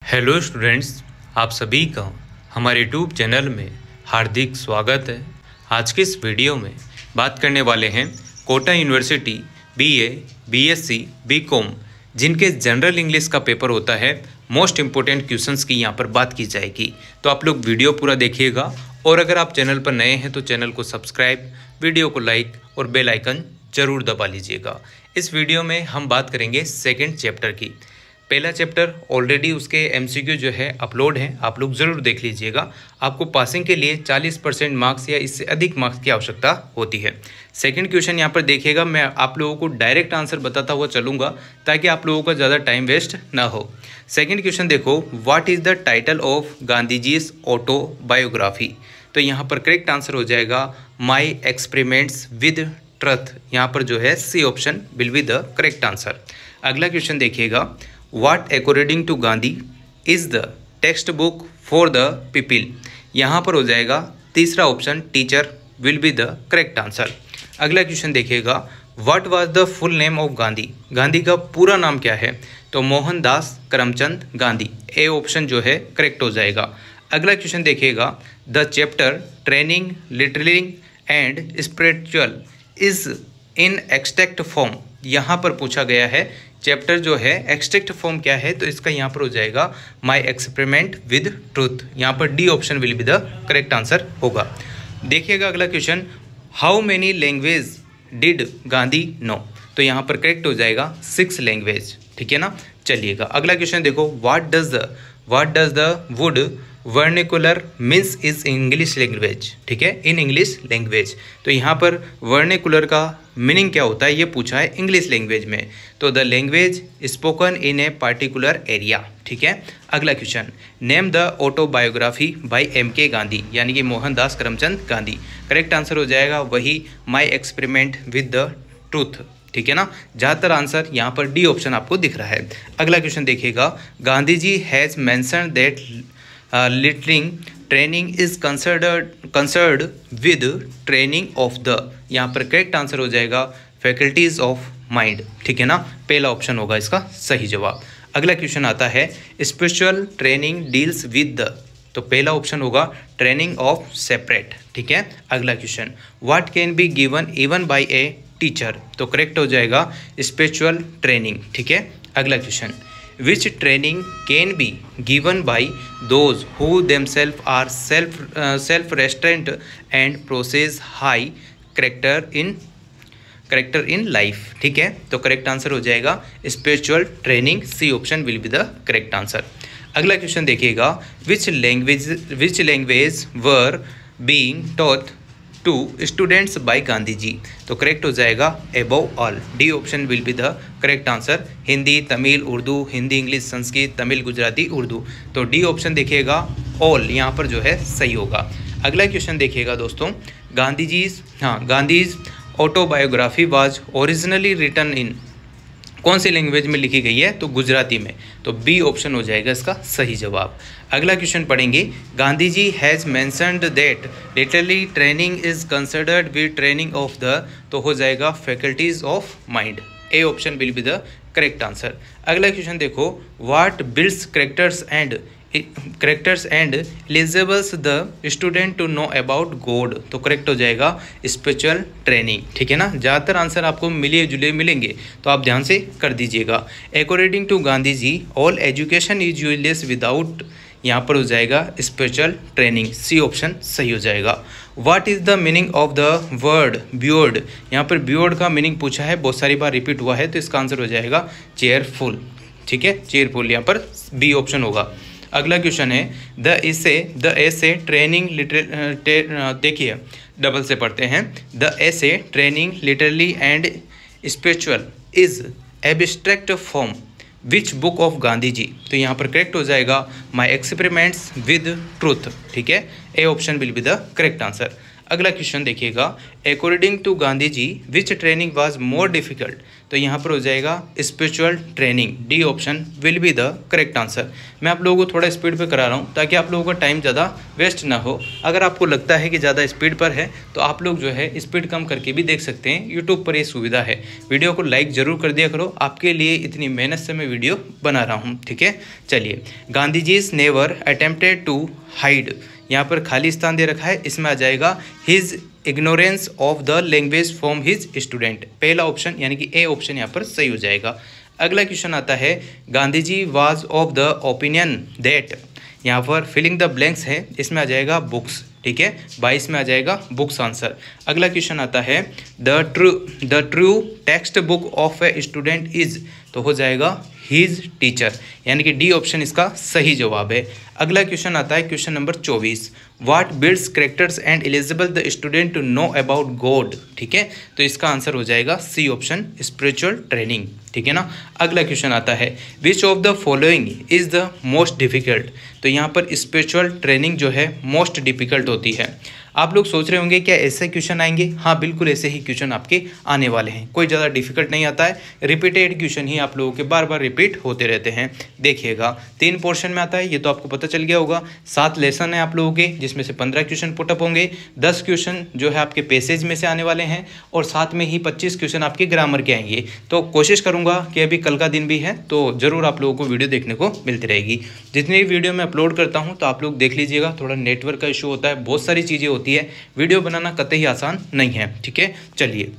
Hello students, आप सभी का हमारे यूट्यूब चैनल में हार्दिक स्वागत है। आज के इस वीडियो में बात करने वाले हैं Kota university BA, BSc, BCom जिनके जनरल इंग्लिश का पेपर होता है, मोस्ट इम्पोर्टेंट क्वेश्चंस की यहाँ पर बात की जाएगी। तो आप लोग वीडियो पूरा देखिएगा और अगर आप चैनल पर नए हैं तो चैनल को सब्सक्राइब, वीडियो को लाइक और बेल आइकन जरूर दबा लीजिएगा। इस वीडियो में हम बात करेंगे सेकेंड चैप्टर की। पहला चैप्टर ऑलरेडी उसके एमसीक्यू जो है अपलोड है, आप लोग ज़रूर देख लीजिएगा। आपको पासिंग के लिए 40% मार्क्स या इससे अधिक मार्क्स की आवश्यकता होती है। सेकंड क्वेश्चन यहाँ पर देखिएगा, मैं आप लोगों को डायरेक्ट आंसर बताता हुआ चलूँगा ताकि आप लोगों का ज़्यादा टाइम वेस्ट ना हो। सेकेंड क्वेश्चन देखो, what is the title of Gandhiji's autobiography. तो यहाँ पर करेक्ट आंसर हो जाएगा माई एक्सपेरिमेंट्स विद ट्रुथ। यहाँ पर जो है C option will be the correct answer. अगला क्वेश्चन देखिएगा, What according to Gandhi is the textbook for the people. यहाँ पर हो जाएगा तीसरा option teacher will be the correct answer. अगला क्वेश्चन देखिएगा, what was the full name of Gandhi. Gandhi का पूरा नाम क्या है। तो मोहनदास करमचंद गांधी, ए ऑप्शन जो है करेक्ट हो जाएगा। अगला क्वेश्चन देखिएगा, the chapter training littering and spiritual is in extract form. यहाँ पर पूछा गया है चैप्टर जो है एक्सट्रैक्ट फॉर्म क्या है, तो इसका यहाँ पर हो जाएगा माई एक्सपेरिमेंट विद ट्रूथ। यहाँ पर D option will be the correct answer होगा। देखिएगा अगला question, how many language did Gandhi know. तो यहाँ पर करेक्ट हो जाएगा 6 लैंग्वेज, ठीक है ना। चलिएगा अगला क्वेश्चन देखो, what does the wood vernacular means is English language, ठीक है, इन इंग्लिश लैंग्वेज। तो यहाँ पर वर्निकुलर का मीनिंग क्या होता है ये पूछा है इंग्लिश लैंग्वेज में। तो the language spoken in a particular area, ठीक है। अगला question, name the autobiography by M K. Gandhi, यानी कि मोहनदास करमचंद गांधी। करेक्ट आंसर हो जाएगा वही my experiment with the truth, ठीक है ना। ज़्यादातर आंसर यहाँ पर डी ऑप्शन आपको दिख रहा है। अगला क्वेश्चन देखिएगा, Gandhi ji has mentioned that literary training is concerned with training of the. यहाँ पर करेक्ट आंसर हो जाएगा फैकल्टीज ऑफ माइंड, ठीक है ना। पहला ऑप्शन होगा इसका सही जवाब। अगला क्वेश्चन आता है, spiritual training deals with the. तो पहला ऑप्शन होगा ट्रेनिंग ऑफ सेपरेट, ठीक है। अगला question, what can be given even bye a teacher. तो करेक्ट हो जाएगा स्पिरिचुअल ट्रेनिंग, ठीक है। अगला question, which training can be given by those who themselves are self-restraint and possess high character in life, ठीक है। तो करेक्ट आंसर हो जाएगा spiritual training, C option will be the correct answer. अगला question देखिएगा, which language were being taught to students by Gandhi ji. तो correct हो जाएगा above all, D option will be the correct answer. Hindi, Tamil, Urdu, Hindi, English, Sanskrit, Tamil, Gujarati, Urdu. तो D option देखिएगा all यहाँ पर जो है सही होगा। अगला क्वेश्चन देखिएगा दोस्तों, Gandhi's autobiography was originally written in. कौन सी लैंग्वेज में लिखी गई है। तो गुजराती में। तो बी ऑप्शन हो जाएगा इसका सही जवाब। अगला क्वेश्चन पढ़ेंगे, Gandhi ji has mentioned that literary training is considered with training of the. तो हो जाएगा faculties of mind, A option will be the correct answer. अगला क्वेश्चन देखो, what builds characters and eligibles the student to know about God. तो correct हो जाएगा spiritual training, ठीक है ना। ज़्यादातर आंसर आपको मिले जुले मिलेंगे तो आप ध्यान से कर दीजिएगा। According to Gandhi ji all education is useless without. यहाँ पर हो जाएगा स्पिरिचुअल ट्रेनिंग, सी ऑप्शन सही हो जाएगा। What is the meaning of the word beard. यहाँ पर बियर्ड का मीनिंग पूछा है, बहुत सारी बार रिपीट हुआ है, तो इसका आंसर हो जाएगा चेयरफुल, ठीक है, चेयरफुल। यहाँ पर बी ऑप्शन होगा। अगला क्वेश्चन है, द एसे ट्रेनिंग देखिए डबल से पढ़ते हैं। The essay training literary and spiritual is abstract form which book of Gandhi ji. तो यहाँ पर करेक्ट हो जाएगा माई एक्सपेरिमेंट्स विद ट्रूथ, ठीक है, A option will be the correct answer. अगला क्वेश्चन देखिएगा, according to Gandhi ji which training was more difficult. तो यहाँ पर हो जाएगा spiritual training, D option will be the correct answer. मैं आप लोगों को थोड़ा स्पीड पे करा रहा हूँ ताकि आप लोगों का टाइम ज़्यादा वेस्ट ना हो। अगर आपको लगता है कि ज़्यादा स्पीड पर है तो आप लोग जो है स्पीड कम करके भी देख सकते हैं, यूट्यूब पर ये सुविधा है। वीडियो को लाइक ज़रूर कर दिया करो, आपके लिए इतनी मेहनत से मैं वीडियो बना रहा हूँ, ठीक है। चलिए, Gandhi ji is never attempted to hide, यहाँ पर खाली स्थान दे रखा है, इसमें आ जाएगा his ignorance of the language from his student. पहला ऑप्शन यानी कि ए ऑप्शन यहाँ पर सही हो जाएगा। अगला क्वेश्चन आता है, Gandhi ji was of the opinion that, यहाँ पर फिलिंग द ब्लैंक्स है, इसमें आ जाएगा बुक्स, ठीक है, 22 में आ जाएगा बुक्स आंसर। अगला क्वेश्चन आता है, the true text book of a student is, तो हो जाएगा हिज टीचर, यानी कि डी ऑप्शन इसका सही जवाब है। अगला क्वेश्चन आता है question number 24, what builds characters and eligible the student to know about God, ठीक है, तो इसका आंसर हो जाएगा सी ऑप्शन स्पिरिचुअल ट्रेनिंग, ठीक है ना। अगला क्वेश्चन आता है, which of the following is the most difficult, तो यहाँ पर स्पिरिचुअल ट्रेनिंग जो है मोस्ट डिफिकल्ट होती है। आप लोग सोच रहे होंगे क्या ऐसे क्वेश्चन आएंगे, हाँ बिल्कुल ऐसे ही क्वेश्चन आपके आने वाले हैं, कोई ज़्यादा डिफिकल्ट नहीं आता है, रिपीटेड क्वेश्चन ही आप लोगों के बार बार रिपीट होते रहते हैं। देखिएगा 3 पोर्शन में आता है, ये तो आपको पता चल गया होगा। 7 लेसन है आप लोगों के, जिसमें से 15 क्वेश्चन पुटअप होंगे, 10 क्वेश्चन जो है आपके पैसेज में से आने वाले हैं और साथ में ही 25 क्वेश्चन आपके ग्रामर के आएंगे। तो कोशिश करूँगा कि अभी कल का दिन भी है तो ज़रूर आप लोगों को वीडियो देखने को मिलती रहेगी। जितनी भी वीडियो मैं अपलोड करता हूँ तो आप लोग देख लीजिएगा, थोड़ा नेटवर्क का इशू होता है, बहुत सारी चीज़ें होती है, वीडियो बनाना कतई आसान नहीं है, ठीक है। चलिए,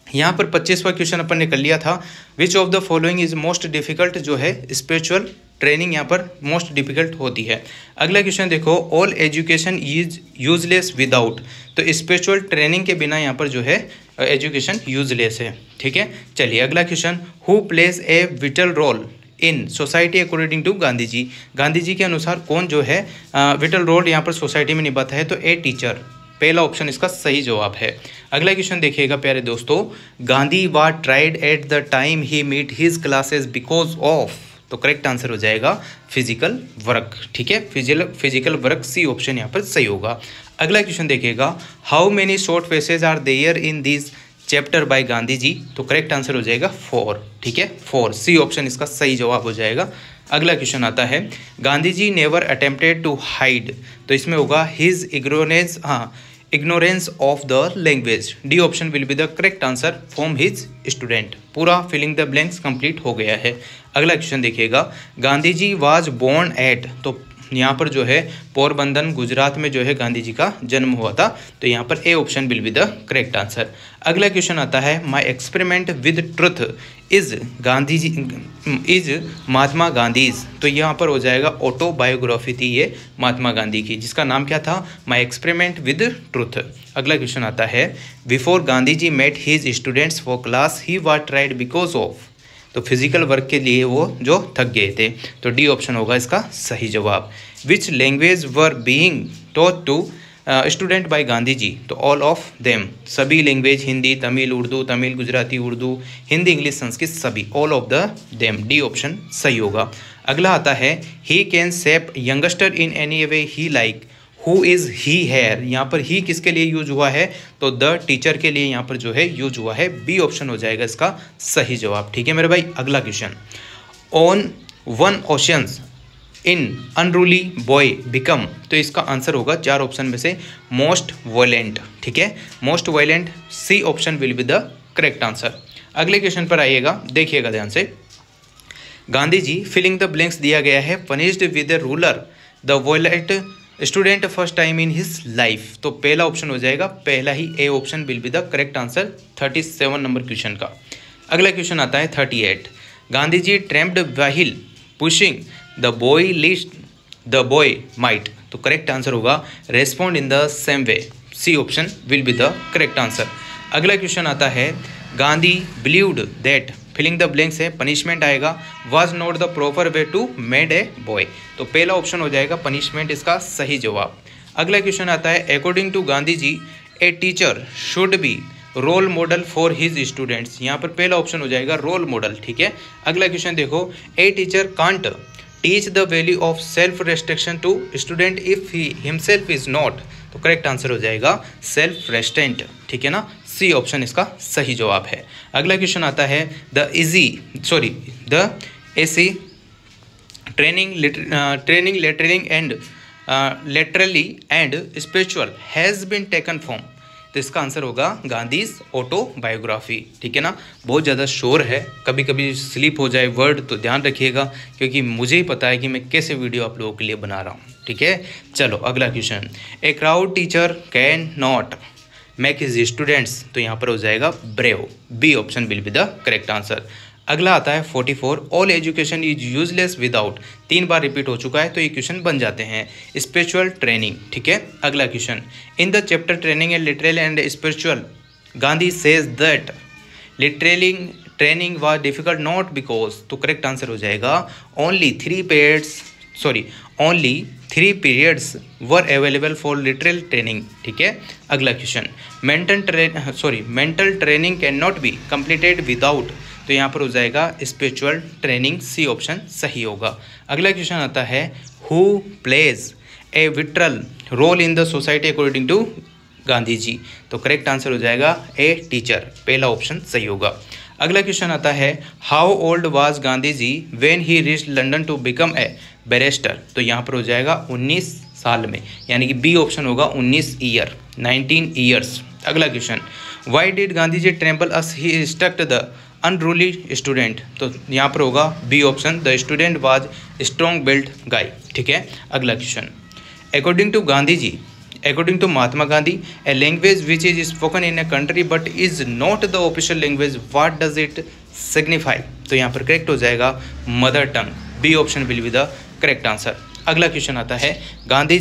यहाँ पर 25वां क्वेश्चन अपन ने कर लिया था, which of the following is most difficult, जो है स्पिरिचुअल ट्रेनिंग यहाँ पर मोस्ट डिफिकल्ट होती है। अगला क्वेश्चन देखो, all education is useless without, तो स्पिरिचुअल ट्रेनिंग के बिना यहाँ पर जो है एजुकेशन यूजलेस है, ठीक है। चलिए, अगला question, who plays a vital role in society according to Gandhi ji, Gandhi ji के अनुसार कौन जो है विटल रोल यहाँ पर सोसाइटी में निभाता है, तो ए टीचर, पहला ऑप्शन इसका सही जवाब है। अगला क्वेश्चन देखिएगा प्यारे दोस्तों, Gandhi was tried at the time he meet his classes because of, तो करेक्ट आंसर हो जाएगा फिजिकल वर्क, ठीक है, फिजिकल वर्क, सी ऑप्शन यहाँ पर सही होगा। अगला क्वेश्चन देखिएगा, how many short faces are there in this chapter by Gandhi ji, तो करेक्ट आंसर हो जाएगा 4, ठीक है, 4, सी ऑप्शन इसका सही जवाब हो जाएगा। अगला क्वेश्चन आता है, गांधी जी नेवर अटेम्प्टेड टू हाइड, तो इसमें होगा his ignorance of the language, D option will be the correct answer from his student. पूरा फिलिंग द ब्लैंक्स कंप्लीट हो गया है। अगला क्वेश्चन देखिएगा, Gandhi ji was born at, तो यहाँ पर जो है पोरबंदर गुजरात में जो है गांधी जी का जन्म हुआ था, तो यहाँ पर A option will be the correct answer. अगला क्वेश्चन आता है, my experiment with truth is Gandhi ji is Mahatma Gandhi's, तो यहाँ पर हो जाएगा ऑटोबायोग्राफी थी ये महात्मा गांधी की, जिसका नाम क्या था, माय एक्सपेरिमेंट विद ट्रुथ। अगला क्वेश्चन आता है, before Gandhi ji met his students for class he was tried because of, तो फिजिकल वर्क के लिए वो जो थक गए थे, तो डी ऑप्शन होगा इसका सही जवाब। Which language were being taught to student by Gandhi ji, तो ऑल ऑफ देम, सभी लैंग्वेज, हिंदी, तमिल, उर्दू, तमिल, गुजराती, उर्दू, हिंदी, इंग्लिश, संस्कृत, सभी, all of the them, D option सही होगा। अगला आता है, he can shape youngster in any way he like, who is he here, यहाँ पर ही किसके लिए यूज हुआ है, तो द टीचर के लिए यहाँ पर जो है यूज हुआ है, बी ऑप्शन हो जाएगा इसका सही जवाब, ठीक है मेरे भाई। अगला question, on one oceans in unruly boy become, तो इसका आंसर होगा 4 ऑप्शन में से मोस्ट वायलेंट, ठीक है, most violent, C option will be the correct answer. अगले क्वेश्चन पर आइएगा, देखिएगा ध्यान से, Gandhi ji filling the blanks दिया गया है, punished with the ruler the violent student first time in his life, तो पहला ऑप्शन हो जाएगा, पहला ही A option will be the correct answer 37 number question का। अगला क्वेश्चन आता है 38, Gandhi ji tramped while pushing the boy list the boy might, तो करेक्ट आंसर होगा respond in the same way, C option will be the correct answer. अगला question आता है, Gandhi believed that, filling the blanks है, पनिशमेंट आएगा, was not the proper way to made a boy, तो पहला option हो जाएगा पनिशमेंट इसका सही जवाब। अगला क्वेश्चन आता है, according to Gandhi ji a teacher should be role model for his students, यहाँ पर पहला ऑप्शन हो जाएगा रोल मॉडल, ठीक है। अगला क्वेश्चन देखो, a teacher can't teach the value of self restriction to student if he himself is not, तो करेक्ट आंसर हो जाएगा सेल्फ रेस्ट्रेंट, ठीक है ना, सी ऑप्शन इसका सही जवाब है। अगला क्वेश्चन आता है the AC training literally and spiritual has been taken from, तो इसका आंसर होगा गांधीज ऑटोबायोग्राफी, ठीक है ना। बहुत ज़्यादा शोर है, कभी कभी स्लिप हो जाए वर्ड तो ध्यान रखिएगा, क्योंकि मुझे ही पता है कि मैं कैसे वीडियो आप लोगों के लिए बना रहा हूँ, ठीक है। चलो अगला question, a crowd teacher can not make his students, तो यहाँ पर हो जाएगा brave, B option will be the correct answer. अगला आता है 44, all education is useless without, 3 बार रिपीट हो चुका है तो ये क्वेश्चन बन जाते हैं स्पिरिचुअल ट्रेनिंग, ठीक है। अगला question, in the chapter training and literal and spiritual Gandhi says that literal in training was difficult not because, तो करेक्ट आंसर हो जाएगा only 3 periods were available for literal training, ठीक है। अगला question, mental training can not be completed without, तो यहाँ पर हो जाएगा स्पिरिचुअल ट्रेनिंग, सी ऑप्शन सही होगा। अगला क्वेश्चन आता है who plays a vital role in the society according to Gandhi ji, तो करेक्ट आंसर हो जाएगा ए टीचर, पहला ऑप्शन सही होगा। अगला क्वेश्चन आता है how old was Gandhi ji when he reached London to become a barrister, तो यहाँ पर हो जाएगा 19 साल में, यानी कि बी ऑप्शन होगा 19 ईयर्स। अगला question, why did Gandhi ji tremble as he instruct the unruly student, तो यहाँ पर होगा B option the student was strong build guy, ठीक है। अगला question, according to Mahatma Gandhi a language which is spoken in a country but is not the official language, what does it signify, तो यहाँ पर करेक्ट हो जाएगा mother tongue, B option will be the correct answer. अगला question आता है Gandhi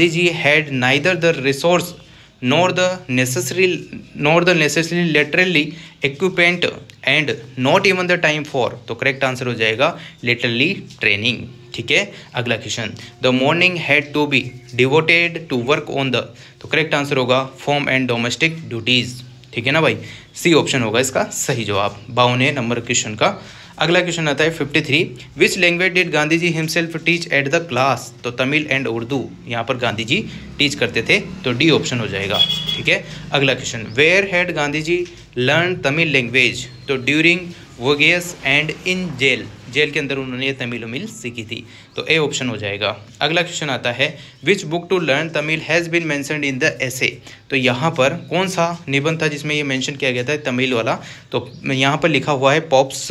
ji had neither the resource nor the necessary literally equipment and not even the time for, तो correct answer हो जाएगा literally training, ठीक है। अगला question, the morning had to be devoted to work on the, तो correct answer होगा form and domestic duties, ठीक है ना भाई, सी ऑप्शन होगा इसका सही जवाब 52 नंबर क्वेश्चन का। अगला क्वेश्चन आता है 53, which language did Gandhi ji himself teach at the class, तो तमिल एंड उर्दू यहाँ पर गांधी जी टीच करते थे, तो डी ऑप्शन हो जाएगा, ठीक है। अगला question, where had Gandhi ji learn Tamil language, तो during voyages and in jail के अंदर उन्होंने ये तमिल सीखी थी, तो ए ऑप्शन हो जाएगा। अगला क्वेश्चन आता है which book to learn Tamil has been mentioned in the essay, तो यहाँ पर कौन सा निबंध था जिसमें ये मेंशन किया गया था तमिल वाला, तो यहाँ पर लिखा हुआ है pops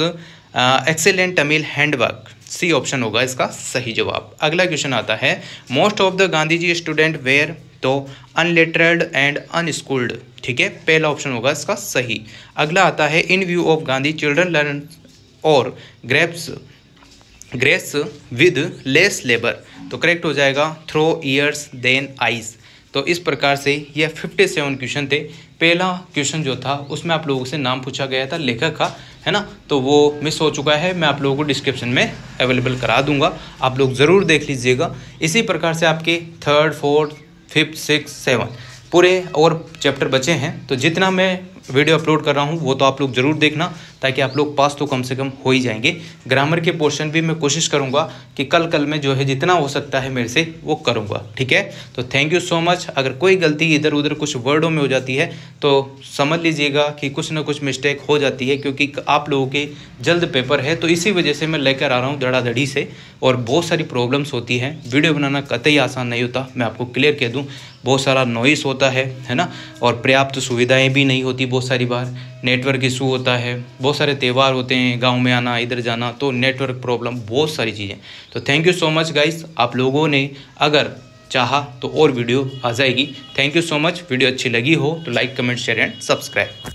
excellent Tamil handwork, C option होगा इसका सही जवाब। अगला क्वेश्चन आता है most of the Gandhi ji student were, तो अनलिटरेड एंड अनस्कूल्ड, ठीक है, पहला ऑप्शन होगा इसका सही। अगला आता है इन view of Gandhi children learn और ग्रेस विद लेस लेबर, तो करेक्ट हो जाएगा थ्रो ईयर्स देन आइज, तो इस प्रकार से ये 57 क्वेश्चन थे। पहला क्वेश्चन जो था उसमें आप लोगों से नाम पूछा गया था लेखक का, है ना, तो वो मिस हो चुका है, मैं आप लोगों को डिस्क्रिप्शन में अवेलेबल करा दूंगा, आप लोग ज़रूर देख लीजिएगा। इसी प्रकार से आपके 3rd 4th 5th 6th 7th पूरे और चैप्टर बचे हैं, तो जितना मैं वीडियो अपलोड कर रहा हूँ वो तो आप लोग ज़रूर देखना, ताकि आप लोग पास तो कम से कम हो ही जाएंगे। ग्रामर के पोर्शन भी मैं कोशिश करूँगा कि कल में जो है जितना हो सकता है मेरे से वो करूँगा, ठीक है। तो थैंक यू सो मच। अगर कोई गलती इधर उधर कुछ वर्डों में हो जाती है तो समझ लीजिएगा कि कुछ ना कुछ मिस्टेक हो जाती है, क्योंकि आप लोगों के जल्द पेपर है, तो इसी वजह से मैं लेकर आ रहा हूँ धड़ाधड़ी से, और बहुत सारी प्रॉब्लम्स होती हैं। वीडियो बनाना कतई आसान नहीं होता, मैं आपको क्लियर कह दूँ, बहुत सारा नॉइस होता है ना, और पर्याप्त सुविधाएं भी नहीं होती, बहुत सारी बार नेटवर्क इशू होता है, बहुत सारे त्यौहार होते हैं, गांव में आना इधर जाना, तो नेटवर्क प्रॉब्लम, बहुत सारी चीज़ें। तो thank you so much guys, आप लोगों ने अगर चाहा तो और वीडियो आ जाएगी। Thank you so much. Video अच्छी लगी हो तो like comment share and subscribe.